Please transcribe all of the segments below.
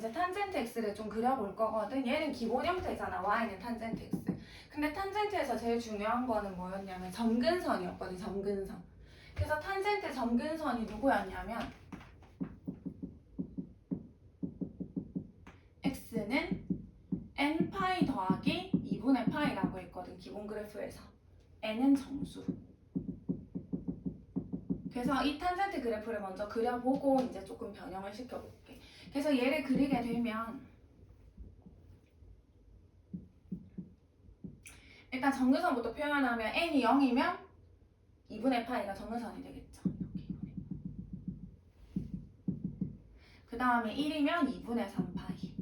이제 탄젠트 x를 좀 그려볼 거거든. 얘는 기본 형태잖아. y는 탄젠트 x. 근데 탄젠트에서 제일 중요한 거는 뭐였냐면 점근선이었거든. 점근선. 그래서 탄젠트 점근선이 누구였냐면 x는 n파이 더하기 2분의 파이라고 했거든. 기본 그래프에서. n은 정수. 그래서 이 탄젠트 그래프를 먼저 그려보고 이제 조금 변형을 시켜볼게. 그래서 얘를 그리게 되면 일단 정근선부터 표현하면 n이 0이면 2분의 파이가 정근선이 되겠죠. 그 다음에 1이면 2분의 3파이.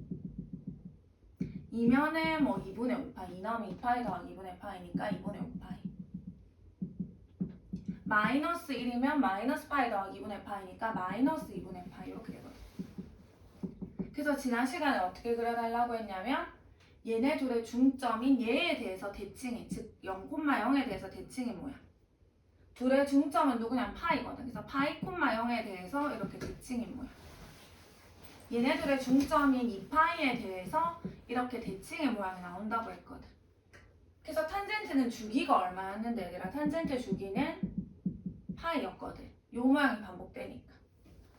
2면은 뭐 2분의 5파이. 2 나오면 2파이 더하기 2분의 파이니까 2분의 5파이. 마이너스 1이면 마이너스 파이 더하기 2분의 파이니까 마이너스 2분의 파이 이렇게 되거든. 그래서 지난 시간에 어떻게 그려달라고 했냐면 얘네 둘의 중점인 얘에 대해서 대칭이, 즉 0,0에 대해서 대칭이 뭐야? 둘의 중점은 누구냐면 파이거든. 그래서 파이, 0에 대해서 이렇게 대칭이 뭐야? 얘네들의 중점인 2파이에 대해서 이렇게 대칭의 모양이 나온다고 했거든. 그래서 탄젠트는 주기가 얼마였는데 얘들아? 탄젠트 주기는 파이였거든. 요 모양이 반복되니까.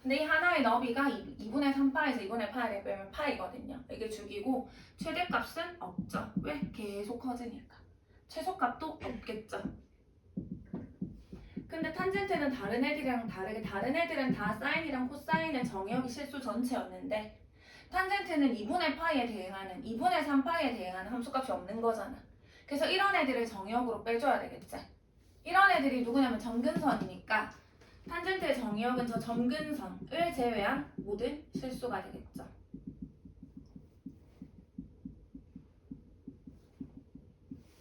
근데 이 하나의 너비가 2분의 3파에서 2분의 파이를 빼면 파이거든요. 이게 주기고 최대값은 없죠. 왜? 계속 커지니까. 최소값도 없겠죠. 근데 탄젠트는 다른 애들이랑 다르게 다른 애들은 다 사인이랑 코사인의 정의역이 실수 전체였는데 탄젠트는 2분의 파이에 대응하는 2분의 3파이에 대응하는 함수값이 없는 거잖아. 그래서 이런 애들을 정의역으로 빼줘야 되겠지. 이런 애들이 누구냐면 점근선이니까 탄젠트의 정의역은 저 점근선을 제외한 모든 실수가 되겠죠.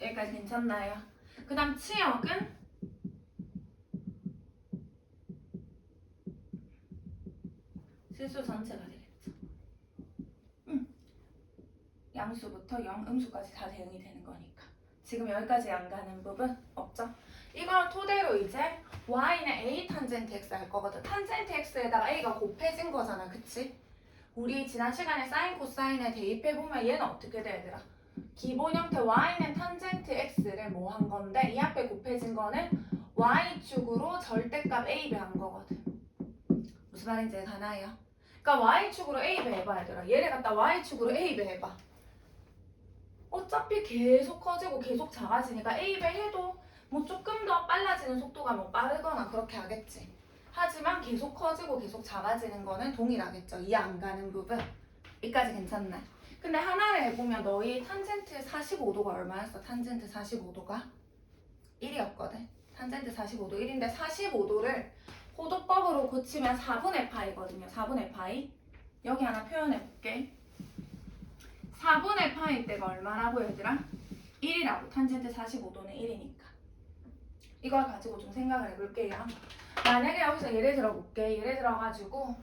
여기까지 괜찮나요? 그 다음 치역은 실수 전체가 되겠죠. 양수부터 음수까지 다 대응이 되는 거니까. 지금 여기까지 안 가는 부분 없죠? 이걸 토대로 이제 y는 a 탄젠트 x 할 거거든. 탄젠트 x에다가 a가 곱해진 거잖아. 그치? 우리 지난 시간에 사인 코사인에 대입해보면 얘는 어떻게 돼 얘들아? 기본 형태 y는 탄젠트 x를 뭐 한 건데 이 앞에 곱해진 거는 y축으로 절대값 a 배한 거거든. 무슨 말인지 가나요? 그러니까 y축으로 a 배해봐 얘들아. 얘를 갖다 y축으로 a 배해봐. 어차피 계속 커지고 계속 작아지니까 a 배해도 뭐 조금 더 빨라지는 속도가 뭐 빠르거나 그렇게 하겠지. 하지만 계속 커지고 계속 작아지는 거는 동일하겠죠. 이해 안 가는 부분. 여기까지 괜찮나? 근데 하나를 해보면 너희 탄젠트 45도가 얼마였어? 탄젠트 45도가 1이었거든. 탄젠트 45도 1인데 45도를 호도법으로 고치면 4분의 파이거든요. 4분의 파이. 여기 하나 표현해볼게. 4분의 파이 때가 얼마라고 얘들아? 1이라고. 탄젠트 45도는 1이니까. 이걸 가지고 좀 생각을 해볼게요. 만약에 여기서 예를 들어볼게. 예를 들어가지고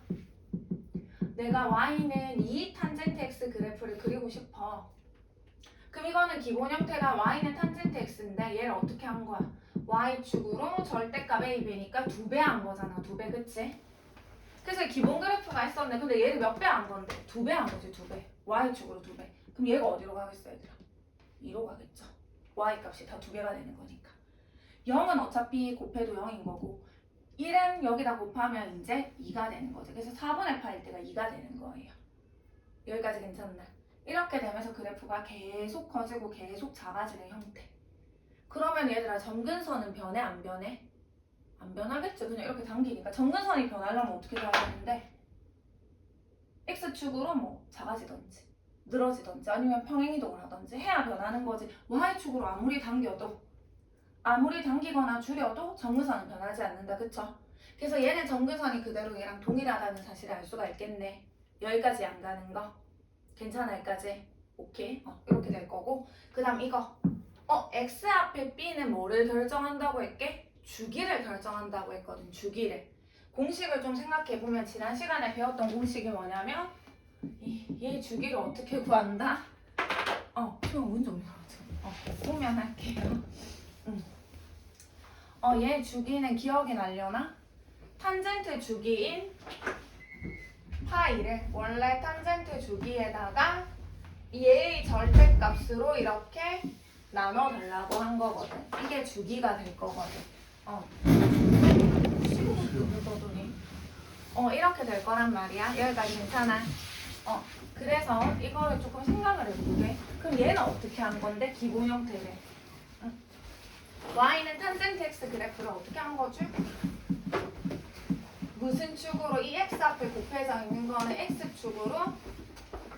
내가 y는 2 탄젠트 x 그래프를 그리고 싶어. 그럼 이거는 기본 형태가 y는 탄젠트 x인데 얘를 어떻게 한 거야? y축으로 절대값 a b니까 2배 한 거잖아. 2배 그치? 그래서 기본 그래프가 있었는데 근데 얘를 몇 배 한 건데? 2배 한 거지. 2배. y축으로 2배. 그럼 얘가 어디로 가겠어 얘들아? 2로 가겠죠. y 값이 다 2배가 되는 거니까. 0은 어차피 곱해도 0인 거고 1은 여기다 곱하면 이제 2가 되는 거죠. 그래서 4분의 8일 때가 2가 되는 거예요. 여기까지 괜찮나? 이렇게 되면서 그래프가 계속 커지고 계속 작아지는 형태. 그러면 얘들아 점근선은 변해 안 변해? 안 변하겠죠. 그냥 이렇게 당기니까. 점근선이 변하려면 어떻게 돼야 되는데 x축으로 뭐 작아지던지 늘어지던지 아니면 평행이동을 하던지 해야 변하는 거지. y축으로 아무리 당기거나 줄여도 점근선은 변하지 않는다. 그쵸? 그래서 얘는 점근선이 그대로 얘랑 동일하다는 사실을 알 수가 있겠네. 여기까지 안 가는 거 괜찮아? 여기까지? 오케이. 이렇게 될 거고 그 다음 이거 x 앞에 b는 뭐를 결정한다고 했게? 주기를 결정한다고 했거든. 주기를. 공식을 좀 생각해보면 지난 시간에 배웠던 공식이 뭐냐면 얘 주기를 어떻게 구한다? 수영 문 좀 열어줘. 보면 할게요. 얘 주기는 기억이 나려나? 탄젠트 주기인 파이를 원래 탄젠트 주기에다가 얘의 절대값으로 이렇게 나눠달라고 한 거거든. 이게 주기가 될 거거든. 이렇게 될 거란 말이야. 여기까지 괜찮아. 그래서 이거를 조금 생각을 해보게. 그럼 얘는 어떻게 한 건데? 기본 형태를. y는 탄젠트 x 그래프를 어떻게 한 거지? 무슨 축으로? 이 x 앞에 곱해져 있는 거는 x축으로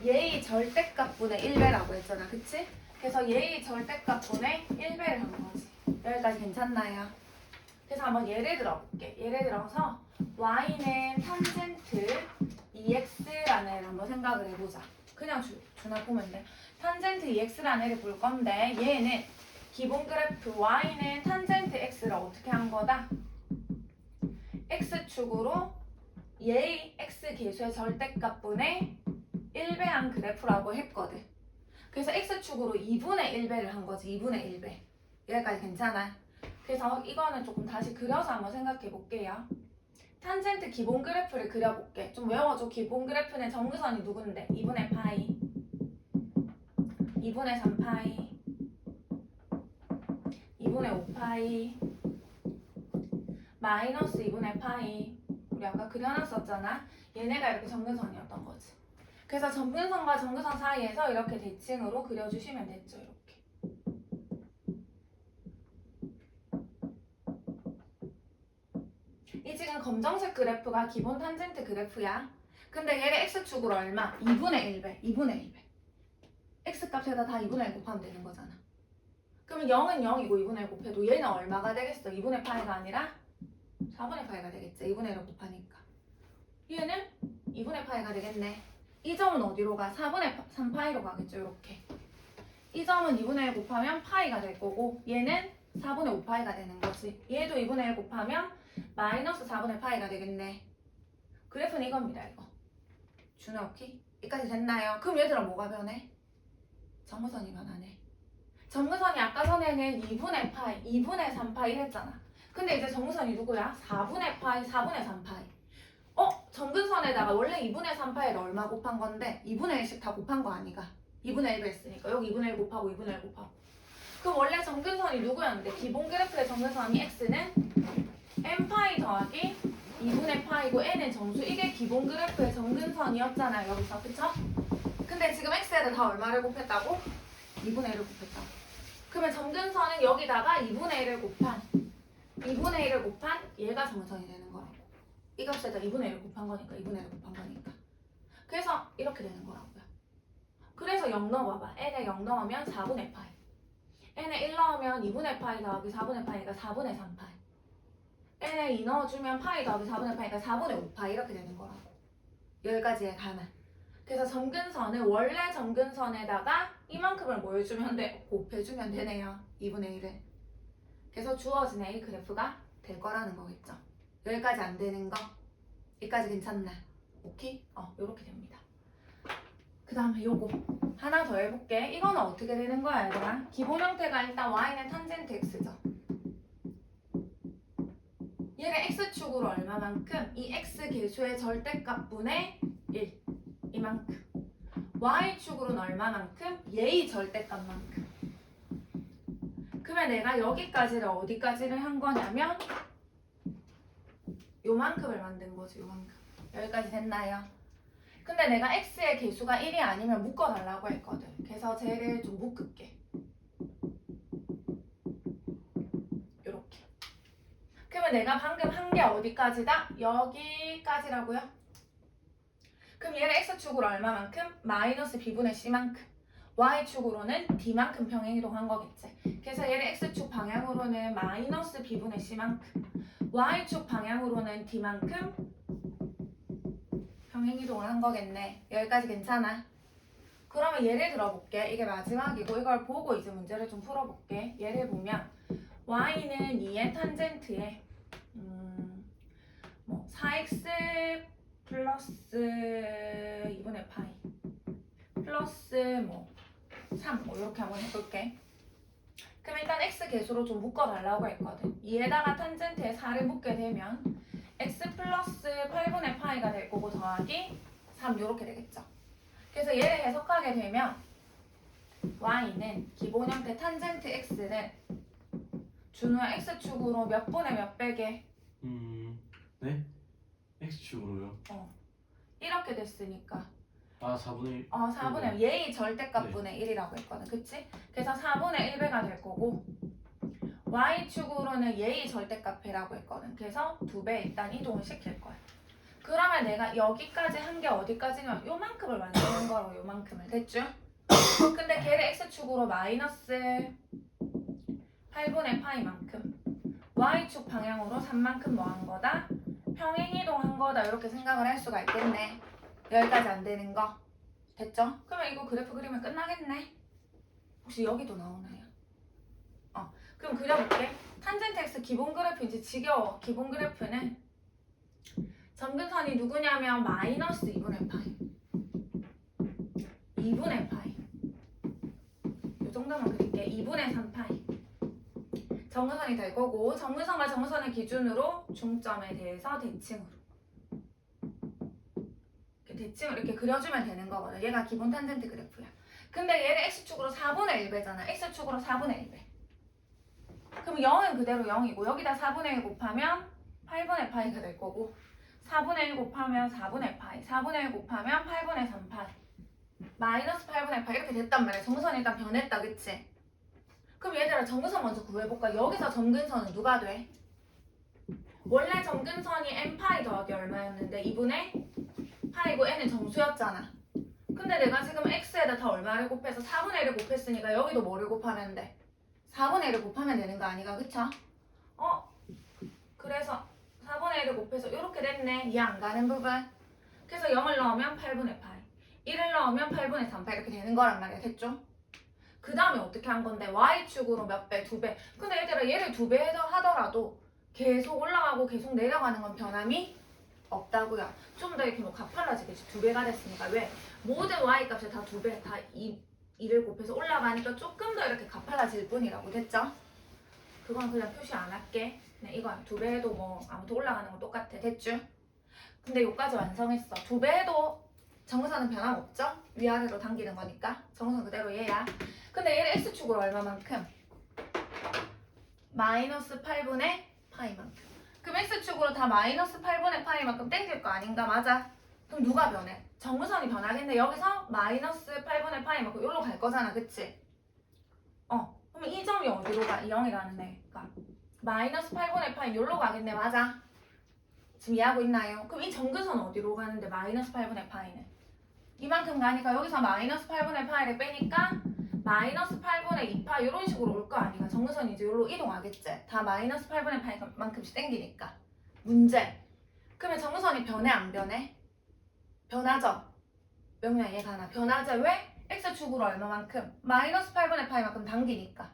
얘의 절대값분의 1배라고 했잖아. 그치? 그래서 얘의 절대값분의 1배를 한 거지. 여기까지 괜찮나요? 그래서 한번 예를 들어볼게. 예를 들어서 y는 탄젠트 2x라는 애를 한번 생각을 해보자. 그냥 준하 보면 돼. 탄젠트 2x라는 애를 볼 건데 얘는 기본 그래프 y는 탄젠트 x를 어떻게 한 거다? x축으로 얘의 x 계수의 절대값분의 1배한 그래프라고 했거든. 그래서 x축으로 2분의 1배를 한 거지. 2분의 1배. 여기까지 괜찮아? 그래서 이거는 조금 다시 그려서 한번 생각해 볼게요. 탄젠트 기본 그래프를 그려볼게. 좀 외워줘. 기본 그래프는 정근선이 누군데? 2분의 파이 2분의 3파이 2분의 5파이 마이너스 2분의 파이. 우리 아까 그려놨었잖아. 얘네가 이렇게 정근선이었던 거지. 그래서 정근선과 정근선 사이에서 이렇게 대칭으로 그려주시면 됐죠. 이렇게. 이 지금 검정색 그래프가 기본 탄젠트 그래프야. 근데 얘를 x축으로 얼마? 2분의 1배. 2분의 1배. x값에다 다 2분의 1 곱하면 되는 거잖아. 그러면 0은 0이고 2분의 1 곱해도 얘는 얼마가 되겠어? 2분의 파이가 아니라 4분의 파이가 되겠지. 2분의 1을 곱하니까. 얘는 2분의 파이가 되겠네. 이 점은 어디로 가? 4분의 3파이로 가겠죠. 이렇게. 이 점은 2분의 1 곱하면 파이가 될 거고 얘는 4분의 5파이가 되는 거지. 얘도 2분의 1 곱하면 마이너스 4분의 파이가 되겠네. 그래프는 이겁니다. 이거. 준호 오케이? 여기까지 됐나요? 그럼 얘들아 뭐가 변해? 정근선이 변하네. 정근선이 아까 전에는 2분의 파이, 2분의 3파이 했잖아. 근데 이제 정근선이 누구야? 4분의 파이, 4분의 3파이. 정근선에다가 원래 2분의 3파이를 얼마 곱한 건데 2분의 1씩 다 곱한 거 아니가? 2분의 1을 했으니까 여기 2분의 1 곱하고 2분의 1 곱하고. 그럼 원래 정근선이 누구였는데? 기본 그래프의 정근선이 x는 n파이 더하기 2분의 파이고 n은 정수. 이게 기본 그래프의 정근선이었잖아요. 여기서. 그쵸? 근데 지금 x에다 다 얼마를 곱했다고? 2분의 1을 곱했다고. 그러면 정근선은 여기다가 2분의 1을 곱한 2분의 1을 곱한 얘가 정근선이 되는 거라고. 이 값에다 2분의 1을 곱한 거니까 2분의 1을 곱한 거니까. 그래서 이렇게 되는 거라고요. 그래서 0 넣어봐봐. n에 0 넣으면 4분의 파이. n에 1 넣으면 2분의 파이 더하기 4분의 파이니까 4분의 3파이. n에 2 넣어주면 파이 더하기 4분의 파이니까 4분의 5파이 이렇게 되는 거라고. 여기까지의 가나. 그래서 정근선은 원래 정근선에다가 이만큼을 뭐 해주면 돼? 곱해주면 되네요. 2분의 1을. 그래서 주어진 A 그래프가 될 거라는 거겠죠. 여기까지 안 되는 거? 여기까지 괜찮나? 오케이? 요렇게 됩니다. 그 다음에 요거 하나 더 해볼게. 이거는 어떻게 되는 거야 얘들아? 기본 형태가 일단 y는 탄젠트 x죠. 얘를 x축으로 얼마만큼? 이 x 계수의 절대값분의 1 이만큼. y축으로는 얼마만큼? 얘의 절대값만큼. 그러면 내가 여기까지를 어디까지를 한 거냐면 요만큼을 만든 거지. 요만큼. 여기까지 됐나요? 근데 내가 x의 계수가 1이 아니면 묶어달라고 했거든. 그래서 쟤를 좀 묶을게. 요렇게. 그러면 내가 방금 한 게 어디까지다? 여기까지라고요? 그럼 얘를 x축으로 얼마만큼? 마이너스 b분의 c만큼. y축으로는 d만큼 평행이동한 거겠지. 그래서 얘를 x축 방향으로는 마이너스 b분의 c만큼. y축 방향으로는 d만큼 평행이동을 한 거겠네. 여기까지 괜찮아? 그러면 예를 들어볼게. 이게 마지막이고 이걸 보고 이제 문제를 좀 풀어볼게. 예를 보면 y는 2의 탄젠트에 4x 플러스 2분의 파이 플러스 3 이렇게 한번 해볼게. 그럼 일단 x 계수로 좀 묶어달라고 했거든. 2에다가 탄젠트에 4를 묶게 되면 x 플러스 8분의 파이가 될 거고 더하기 3 이렇게 되겠죠. 그래서 얘를 해석하게 되면 y는 기본 형태 탄젠트 x는 준호야 x축으로 몇 분의 몇 배게? 네? x축으로요? 이렇게 됐으니까 4분의 1. 4분의 1 얘의 절대값분의 1이라고 했거든. 그치? 그래서 4분의 1배가 될 거고 y축으로는 얘의 절대값이라고 했거든. 그래서 2배 일단 이동을 시킬 거야. 그러면 내가 여기까지 한 게 어디까지냐면 요만큼을 만드는 거라고. 요만큼을. 됐죠? 근데 걔를 x축으로 마이너스 8분의 파이만큼 y축 방향으로 3만큼 뭐 한 거다? 평행이동한 거다. 이렇게 생각을 할 수가 있겠네. 여기까지 안 되는 거. 됐죠? 그러면 이거 그래프 그리면 끝나겠네. 혹시 여기도 나오나요? 그럼 그려볼게. 탄젠트 x 기본 그래프인지 지겨워. 기본 그래프는 점근선이 누구냐면 마이너스 2분의 파이 2분의 파이 이 정도만 그릴게. 2분의 3파이 정근선이 될 거고 정근선과 정근선을 기준으로 중점에 대해서 대칭으로 이렇게 그려주면 되는 거거든. 얘가 기본 탄젠트 그래프야. 근데 얘를 x축으로 4분의 1배잖아. x축으로 4분의 1배. 그럼 0은 그대로 0이고 여기다 4분의 1 곱하면 8분의 파이가 될 거고 4분의 1 곱하면 4분의 파이 4분의 1 곱하면 8분의 3파이 마이너스 8분의 파이 이렇게 됐단 말이야. 정근선이 일단 변했다. 그치? 그럼 얘들아 정근선 먼저 구해볼까? 여기서 정근선은 누가 돼? 원래 정근선이 n파이 더하기 얼마였는데 2분의 파이고 n은 정수였잖아. 근데 내가 지금 x에다 다 얼마를 곱해서 4분의 1을 곱했으니까 여기도 뭐를 곱하면 돼? 4분의 1을 곱하면 되는 거 아니가? 그쵸? 그래서 4분의 1을 곱해서 이렇게 됐네. 이해 안 가는 부분. 그래서 0을 넣으면 8분의 파이 1을 넣으면 8분의 3파이 이렇게 되는 거란 말이야. 됐죠? 그 다음에 어떻게 한 건데 y축으로 몇 배? 2배. 근데 얘들아 얘를 2배 하더라도 계속 올라가고 계속 내려가는 건 변함이 없다고요. 좀 더 이렇게 뭐 가팔라지겠지. 2배가 됐으니까. 왜? 모든 y값에 다 2배, 다 2를 곱해서 올라가니까 조금 더 이렇게 가팔라질 뿐이라고. 됐죠? 그건 그냥 표시 안 할게. 네, 이거야. 2배 해도 뭐 아무튼 올라가는 건 똑같아. 됐죠? 근데 여기까지 완성했어. 2배 해도 정근선은 변함없죠? 위아래로 당기는 거니까. 정근선 그대로 얘야. 근데 얘를 x축으로 얼마만큼? 마이너스 8분의 파이만큼. 그럼 x축으로 다 마이너스 8분의 파이만큼 땡길 거 아닌가? 맞아. 그럼 누가 변해? 정근선이 변하겠네. 여기서 마이너스 8분의 파이만큼 여기로 갈 거잖아. 그치? 그럼 이 점이 어디로 가? 이 0이라는 애가 마이너스 8분의 파이 여기로 가겠네. 맞아. 지금 이해하고 있나요? 그럼 이 정근선 어디로 가는데 마이너스 8분의 파이는? 이만큼 가니까 여기서 마이너스 8분의 파이를 빼니까 마이너스 8분의 2파 이런 식으로 올 거 아니야. 정근선이 이제 여기로 이동하겠지. 다 마이너스 8분의 파이만큼씩 땡기니까. 문제. 그러면 정근선이 변해 안 변해? 변하죠. 명령 이해가 나. 변하죠. 왜? x축으로 얼마만큼? 마이너스 8분의 파이만큼 당기니까.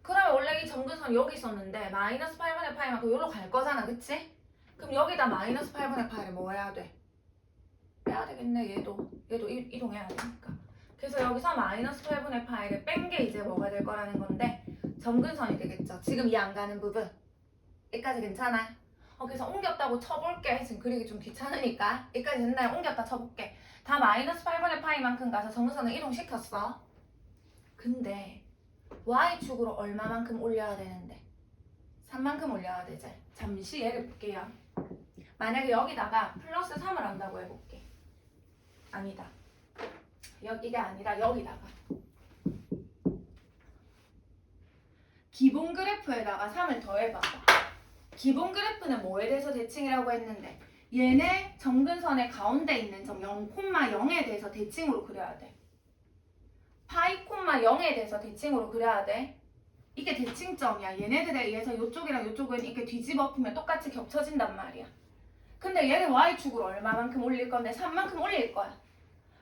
그러면 원래 이 정근선이 여기 있었는데 마이너스 8분의 파이만큼 여기로 갈 거잖아. 그치? 그럼 여기다 마이너스 8분의 파이를 뭐 해야 돼? 빼야 되겠네. 얘도 이동해야 되니까. 그래서 여기서 마이너스 8분의 파이를 뺀 게 이제 뭐가 될 거라는 건데 정근선이 되겠죠. 지금 이해 안 가는 부분 여기까지 괜찮아? 그래서 옮겼다고 쳐볼게. 지금 그리기 좀 귀찮으니까 여기까지 됐나요? 옮겼다 쳐볼게. 다 마이너스 8분의 파이만큼 가서 정근선을 이동시켰어. 근데 y축으로 얼마만큼 올려야 되는데? 3만큼 올려야 되지. 잠시 얘를 볼게요. 만약에 여기다가 플러스 3을 한다고 해볼게. 아니다. 이게 아니라 여기다가 기본 그래프에다가 3을 더해봐봐. 기본 그래프는 뭐에 대해서 대칭이라고 했는데 얘네 정근선의 가운데 있는 점 0,0에 대해서 대칭으로 그려야 돼. 파이, 0에 대해서 대칭으로 그려야 돼. 이게 대칭점이야. 얘네들에 의해서 이쪽이랑 이쪽은 이렇게 뒤집어 엎으면 똑같이 겹쳐진단 말이야. 근데 얘를 y축으로 얼마만큼 올릴 건데 3만큼 올릴 거야.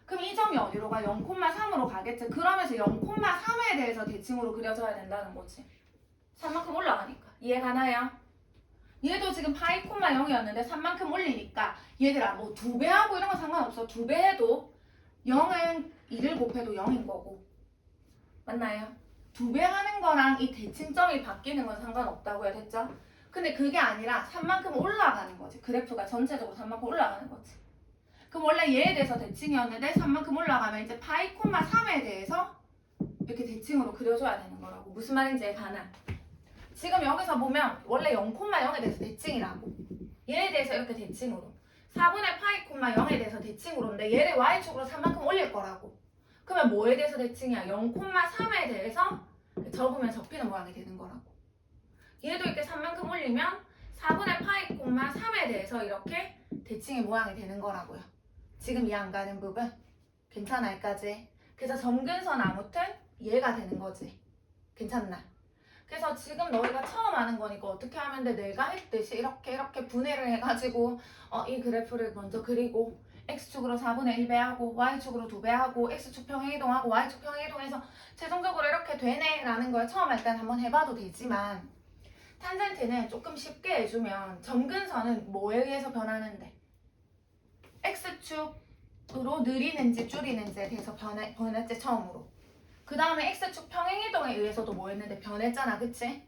그럼 이 점이 어디로 가? 0,3으로 가겠지. 그러면서 0,3에 대해서 대칭으로 그려줘야 된다는 거지. 3만큼 올라가니까. 이해 가나요? 얘도 지금 파이, 0이었는데 3만큼 올리니까 얘들아 뭐 2배하고 이런 거 상관없어. 2배 해도 0은 2를 곱해도 0인 거고. 맞나요? 2배 하는 거랑 이 대칭점이 바뀌는 건 상관없다고요. 됐죠? 근데 그게 아니라 3만큼 올라가는 거지. 그래프가 전체적으로 3만큼 올라가는 거지. 그럼 원래 얘에 대해서 대칭이었는데 3만큼 올라가면 이제 파이 콤마 3에 대해서 이렇게 대칭으로 그려줘야 되는 거라고. 무슨 말인지 가나? 지금 여기서 보면 원래 0,0에 대해서 대칭이라고. 얘에 대해서 이렇게 대칭으로. 4분의 파이 콤마 0에 대해서 대칭으로인데 얘를 y축으로 3만큼 올릴 거라고. 그러면 뭐에 대해서 대칭이야? 0,3에 대해서 접으면 접히는 모양이 되는 거라고. 얘도 이렇게 3만큼 올리면 4분의 파이 콤마 3에 대해서 이렇게 대칭의 모양이 되는 거라고요. 지금 이해 안 가는 부분? 괜찮아 여기까지? 그래서 점근선 아무튼 얘가 되는 거지. 괜찮나? 그래서 지금 너희가 처음 하는 거니까 어떻게 하면 돼? 내가 했듯이 이렇게 분해를 해가지고 이 그래프를 먼저 그리고 x축으로 4분의 1배 하고 y축으로 2배 하고 x축 평행이동하고 y축 평행이동해서 최종적으로 이렇게 되네 라는 걸 처음 할 땐 한번 해봐도 되지만 탄젠트는 조금 쉽게 해주면 점근선은 뭐에 의해서 변하는데 x축으로 느리는지 줄이는지에 대해서 변했지 처음으로. 그 다음에 x축 평행이동에 의해서도 뭐 했는데 변했잖아 그치?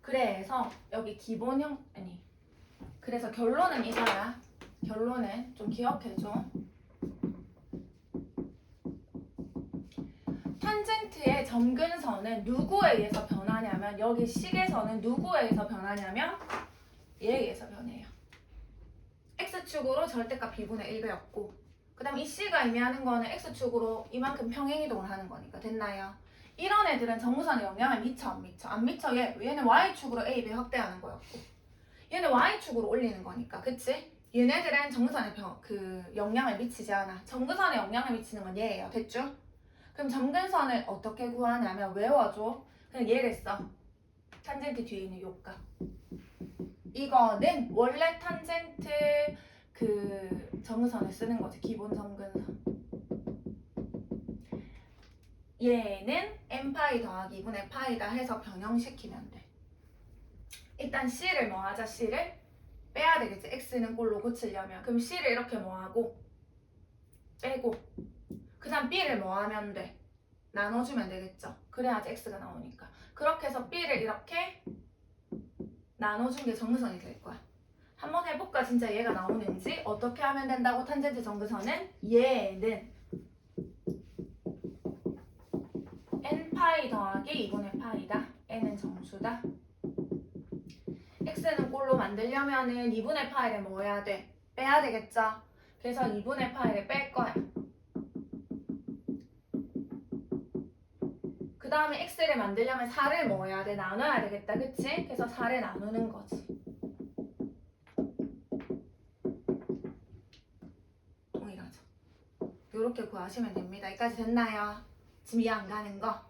그래서 여기 기본형 아니 그래서 결론은 이거야. 결론은 좀 기억해줘. 탄젠트의 점근선은 누구에 의해서 변하냐면 여기 식에서는 누구에 의해서 변하냐면 얘에 의해서 변해요. x축으로 절대값 b분의 1배였고 그 다음 이 c가 의미하는 거는 x축으로 이만큼 평행이동을 하는 거니까 됐나요? 이런 애들은 점근선에 영향을 미쳐 안 미쳐? 안 미쳐. 얘는 y축으로 a, b 확대하는 거였고 얘는 y축으로 올리는 거니까 그치? 얘네들은 점근선에 영향을 미치지 않아. 점근선에 영향을 미치는 건 얘예요. 됐죠? 그럼 점근선을 어떻게 구하냐면 외워줘. 그냥 얘를 써. 탄젠트 뒤에 있는 요값. 이거는 원래 탄젠트 점근선을 쓰는 거지. 기본 점근선. 얘는 n파이 더하기 2분의 파이다 해서 변형시키면 돼. 일단 c를 뭐 하자? c를 빼야 되겠지. x는 꼴로 고치려면. 그럼 c를 이렇게 뭐 하고 빼고 그 다음 b를 뭐 하면 돼? 나눠주면 되겠죠. 그래야지 x가 나오니까. 그렇게 해서 b를 이렇게 나눠준 게 점근선이 될 거야. 한번 해볼까? 진짜 얘가 나오는지. 어떻게 하면 된다고? 탄젠트 점근선은 얘는 n파이 더하기 2분의 파이다. n은 정수다. x는 꼴로 만들려면은 2분의 파이를 뭐 해야 돼? 빼야 되겠죠? 그래서 2분의 파이를 뺄 거야. 그 다음에 x를 만들려면 4를 뭐 해야 돼? 나눠야 되겠다. 그치? 그래서 4를 나누는 거지. 동일하죠. 이렇게 구하시면 됩니다. 여기까지 됐나요? 지금 이해 안 가는 거?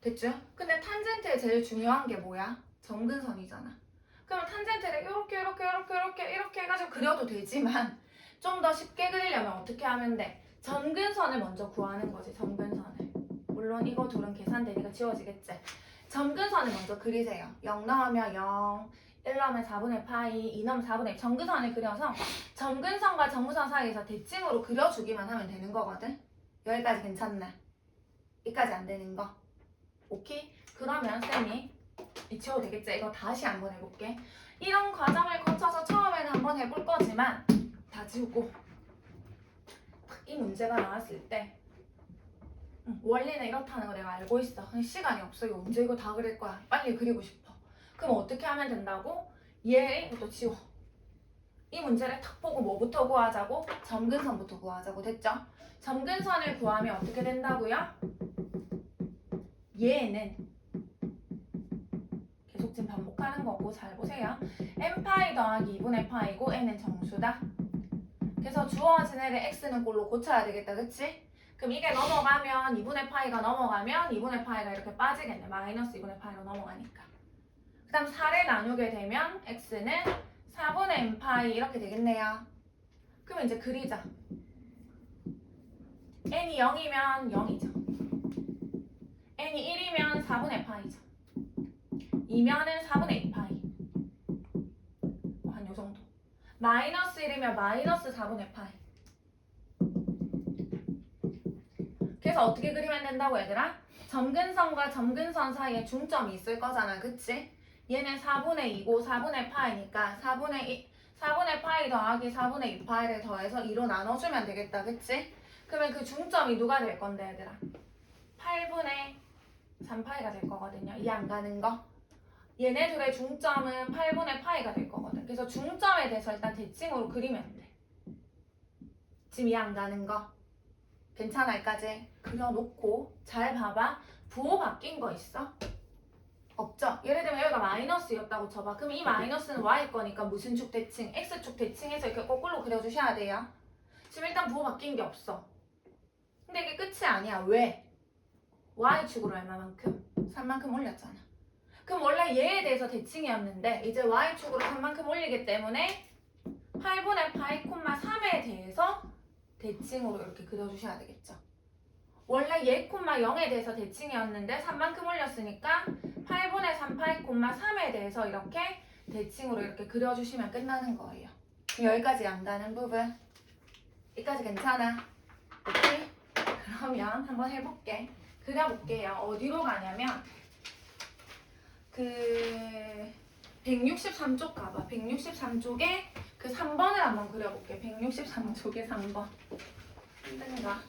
됐죠? 근데 탄젠트에 제일 중요한 게 뭐야? 점근선이잖아. 그럼 탄젠트를 이렇게 해가지고 그려도 되지만 좀 더 쉽게 그리려면 어떻게 하면 돼? 점근선을 먼저 구하는 거지. 점근선을. 물론 이거 둘은 계산되니까 지워지겠지. 점근선을 먼저 그리세요. 0 넣으면 0, 1 넣으면 4분의 파이, 2 넣으면 4분의 1. 점근선을 그려서 점근선과 점근선 사이에서 대칭으로 그려주기만 하면 되는 거거든. 여기까지 괜찮나? 여기까지 안 되는 거. 오케이? 그러면 쌤이 지워도 되겠지? 이거 다시 한번 해볼게. 이런 과정을 거쳐서 처음에는 한번 해볼 거지만 다 지우고 이 문제가 나왔을 때 원리는 이렇다는 거 내가 알고 있어. 근데 시간이 없어. 이거 언제 이거 다 그릴 거야. 빨리 그리고 싶어. 그럼 어떻게 하면 된다고? 얘부터 지워. 이 문제를 탁 보고 뭐부터 구하자고? 점근선부터 구하자고. 됐죠? 점근선을 구하면 어떻게 된다고요? 얘는 계속 지금 반복하는 거고 잘 보세요. n파이 더하기 2분의 파이고 n은 정수다. 그래서 주어진 애를 x는 꼴로 고쳐야 되겠다. 그치? 그럼 이게 넘어가면 2분의 파이가 넘어가면 2분의 파이가 이렇게 빠지겠네. 마이너스 2분의 파이로 넘어가니까. 그 다음 4를 나누게 되면 x는 4분의 n파이 이렇게 되겠네요. 그럼 이제 그리자. n이 0이면 0이죠. n이 1이면 4분의 파이죠. 2면은 4분의 2파이. 한 요정도. 마이너스 1이면 마이너스 4분의 파이. 그래서 어떻게 그리면 된다고 얘들아? 점근선과 점근선 사이에 중점이 있을 거잖아. 그치? 얘는 4분의 2고 4분의 파이니까 4분의 4분의 파이 더하기 4분의 2파이를 더해서 2로 나눠주면 되겠다. 그치? 그러면 그 중점이 누가 될 건데 얘들아? 8분의 3파이가 될 거거든요. 이해 안 가는 거? 얘네 둘의 중점은 8분의 파이가 될 거거든. 그래서 중점에 대해서 일단 대칭으로 그리면 돼. 지금 이해 안 가는 거? 괜찮아 여기까지? 그려놓고 잘 봐봐. 부호 바뀐 거 있어? 없죠? 예를 들면 여기가 마이너스였다고 쳐봐. 그럼 이 마이너스는 y 거니까 무슨 축 대칭? x축 대칭해서 이렇게 거꾸로 그려주셔야 돼요. 지금 일단 부호 바뀐 게 없어. 근데 이게 끝이 아니야. 왜? y축으로 얼마만큼? 3만큼 올렸잖아. 그럼 원래 얘에 대해서 대칭이었는데 이제 y축으로 3만큼 올리기 때문에 8분의 파이 콤마 3에 대해서 대칭으로 이렇게 그려주셔야 되겠죠. 원래 얘 콤마 0에 대해서 대칭이었는데 3만큼 올렸으니까 8분의 3파이 콤마 3에 대해서 이렇게 대칭으로 이렇게 그려주시면 끝나는 거예요. 여기까지 안 가는 부분. 여기까지 괜찮아? 오케이? 그러면 한번 해볼게. 그려볼게요. 어디로 가냐면 그 163쪽 가봐. 163쪽에 그 3번을 한번 그려볼게. 163쪽에 3번. 힘든가?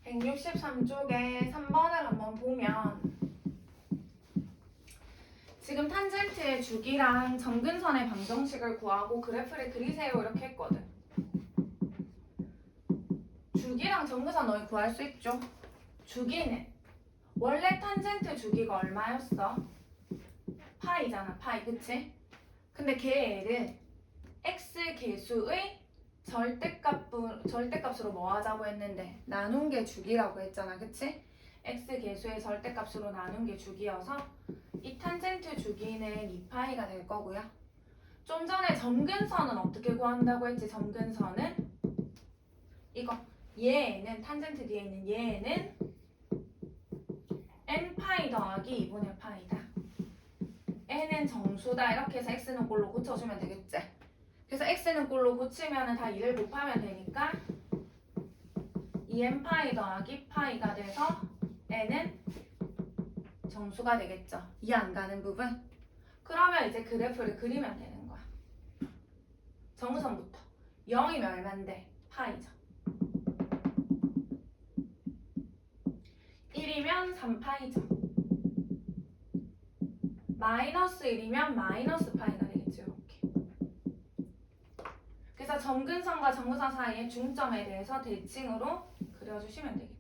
163쪽에 3번을 한번 보면 지금 탄젠트의 주기랑 점근선의 방정식을 구하고 그래프를 그리세요 이렇게 했거든. 주기랑 점근선 너희 구할 수 있죠? 주기는 원래 탄젠트 주기가 얼마였어? 파이잖아 파이 그치? 근데 걔를 x 계수의 절대값으로 뭐 하자고 했는데 나눈 게 주기라고 했잖아 그치? x 계수의 절대값으로 나눈 게 주기여서 이 탄젠트 주기는 2파이가 될 거고요. 좀 전에 점근선은 어떻게 구한다고 했지? 점근선은 이거 얘는 탄젠트 뒤에 있는 얘는 n파이 더하기 2분의 파이다. n은 정수다 이렇게 해서 x는 꼴로 고쳐주면 되겠지? 그래서 x는 꼴로 고치면 다 2를 곱하면 되니까 2n파이 더하기 파이가 돼서 n은 정수가 되겠죠. 이해 안 가는 부분? 그러면 이제 그래프를 그리면 되는 거야. 정선부터 0이면 얼만데? 파이죠. 1이면 3파이죠. 마이너스 1이면 마이너스 파이가 되겠죠. 이렇게. 그래서 점근선과 점근선 사이의 중점에 대해서 대칭으로 그려주시면 되겠죠.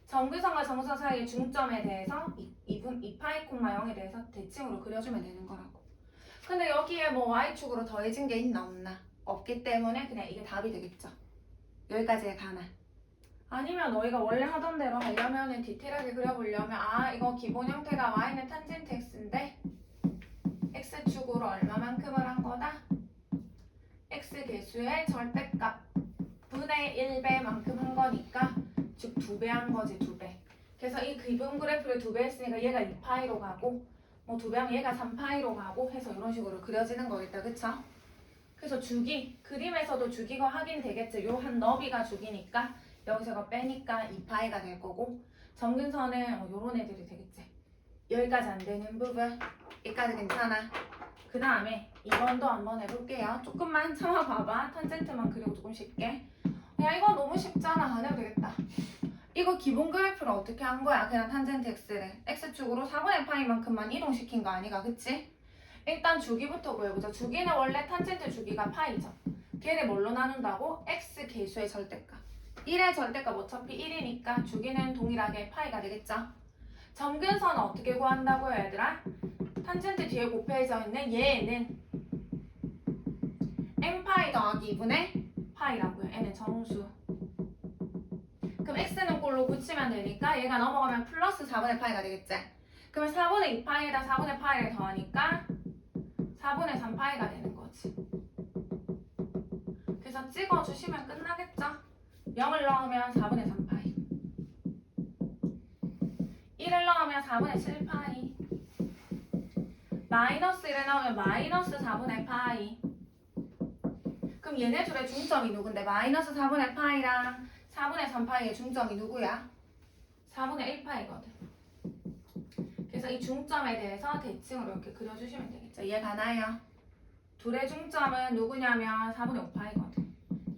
점근선과 점근선 사이의 중점에 대해서 2파이 콤마 0에 대해서 대칭으로 그려주면 되는 거라고. 근데 여기에 뭐 y축으로 더해진 게 있나 없나? 없기 때문에 그냥 이게 답이 되겠죠. 여기까지의 가나. 아니면 너희가 원래 하던 대로 하려면 디테일하게 그려보려면 이거 기본 형태가 y는 탄젠트 x인데 x축으로 얼마만큼을 한 거다? x 계수의 절대값 분의 1배만큼 한 거니까 즉 2배 한 거지 2배. 그래서 이 기본 그래프를 2배 했으니까 얘가 2파이로 가고 뭐 2배 하면 얘가 3파이로 가고 해서 이런 식으로 그려지는 거겠다. 그쵸? 그래서 주기, 그림에서도 주기가 확인되겠죠. 요 한 너비가 주기니까 여기서 이거 빼니까 2파이가 될 거고 점근선은 요런 애들이 되겠지. 여기까지 안 되는 부분 여기까지 괜찮아. 그 다음에 2번도 한번 해볼게요. 조금만 참아봐봐. 탄젠트만 그리고 조금 쉽게. 야 이거 너무 쉽잖아. 안 해도 되겠다. 이거 기본 그래프를 어떻게 한 거야? 그냥 탄젠트 x를 x축으로 4분의 파이만큼만 이동시킨 거 아니가? 그치? 일단 주기부터 구해보자. 주기는 원래 탄젠트 주기가 파이죠. 걔를 뭘로 나눈다고? x 계수의 절대값. 1의 절대값 어차피 1이니까 주기는 동일하게 파이가 되겠죠? 점근선은 어떻게 구한다고요 얘들아? 탄젠트 뒤에 곱해져 있는 얘는 n파이 더하기 2분의 파이라고요. n은 정수. 그럼 x는 꼴로 고치면 되니까 얘가 넘어가면 플러스 4분의 파이가 되겠지? 그러면 4분의 2파이에다 4분의 파이를 더하니까 4분의 3파이가 되는 거지. 그래서 찍어주시면 끝나겠죠? 0을 넣으면 4분의 3파이 1을 넣으면 4분의 7파이 마이너스 1을 넣으면 마이너스 4분의 파이 그럼 얘네 둘의 중점이 누군데? 마이너스 4분의 파이랑 4분의 3파이의 중점이 누구야? 4분의 1파이거든. 그래서 이 중점에 대해서 대칭으로 이렇게 그려주시면 되겠죠. 이해 가나요? 둘의 중점은 누구냐면 4분의 5파이거든.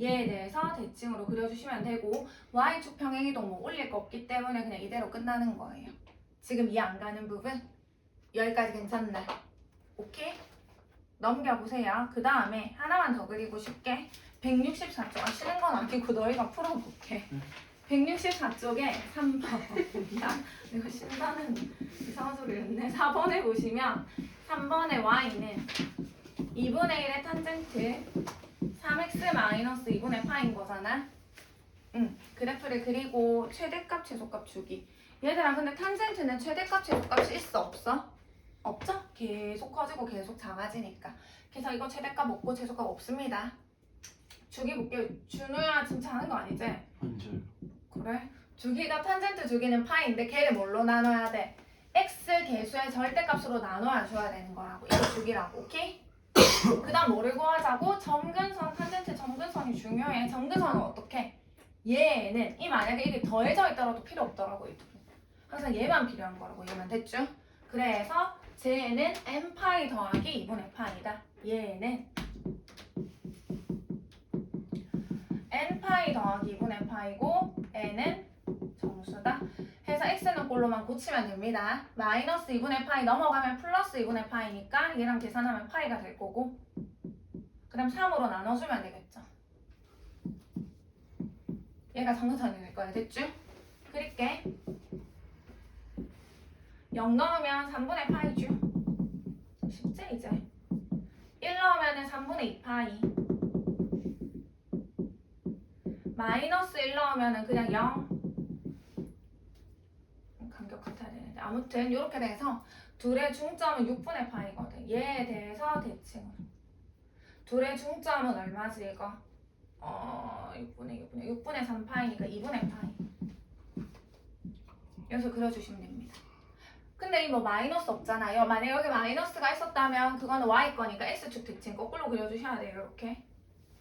얘에 대해서 대칭으로 그려주시면 되고 y축 평행이동 뭐 올릴 거 없기 때문에 그냥 이대로 끝나는 거예요. 지금 이해 안 가는 부분? 여기까지 괜찮나? 오케이? 넘겨보세요. 그 다음에 하나만 더 그리고 쉽게 164쪽, 쉬는 건 아니고 너희가 풀어볼게. 164쪽에 3번. 야, 이거 신다는 이상한 소리 했네. 4번에 보시면 3번의 y는 2분의 1의 탄젠트 3x 마이너스 2분의 파인 거잖아. 그래프를 그리고 최대값, 최소값 주기. 얘들아, 근데 탄젠트는 최대값, 최소값이 있어, 없어? 없죠? 계속 커지고 계속 작아지니까. 그래서 이거 최대값 없고 최소값 없습니다. 주기 볼게요. 준우야 지금 자는 거 아니지? 앉아요. 그래? 주기가 탄젠트 주기는 파인데 걔를 뭘로 나눠야 돼? x 계수의 절대값으로 나눠야 줘야 되는 거라고. 이거 주기라고. 오케이? 그 다음 뭐를 구하자고? 점근선, 탄젠트 점근선이 중요해. 점근선은 어떻게? 얘는 이 만약에 이게 더해져 있더라도 필요 없더라고. 이 둘은. 항상 얘만 필요한 거라고. 얘만 됐죠? 그래서 쟤는 n파이 더하기 2분의 파이다. 얘는 n파이 더하기 2분의 파이고 n은 정수다. 해서 x는 꼴로만 고치면 됩니다. 마이너스 2분의 파이 넘어가면 플러스 2분의 파이니까 얘랑 계산하면 파이가 될 거고 그 다음 3으로 나눠주면 되겠죠. 얘가 정근선이 될 거야. 됐죠? 그릴게. 0 넣으면 3분의 파이죠. 쉽지 이제. 1 넣으면 3분의 2파이. 마이너스 1 넣으면 그냥 0. 간격 같아야 되는데. 아무튼 이렇게 돼서 둘의 중점은 6분의 파이거든. 얘에 대해서 대칭으로. 둘의 중점은 얼마지 이거? 6분의 3파이니까 2분의 파이. 여기서 그려주시면 됩니다. 근데 이 뭐 마이너스 없잖아요. 만약 여기 마이너스가 있었다면 그거는 y 거니까 x축 대칭 거꾸로 그려주셔야 돼요. 이렇게.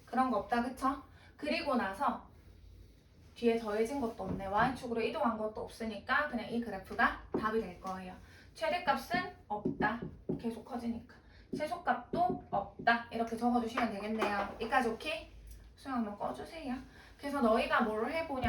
그런 거 없다 그쵸? 그리고 나서 뒤에 더해진 것도 없네. y축으로 이동한 것도 없으니까 그냥 이 그래프가 답이 될 거예요. 최대값은 없다. 계속 커지니까. 최소값도 없다. 이렇게 적어주시면 되겠네요. 여기까지 오케이? 수영 한번 꺼주세요. 그래서 너희가 뭘 해보냐.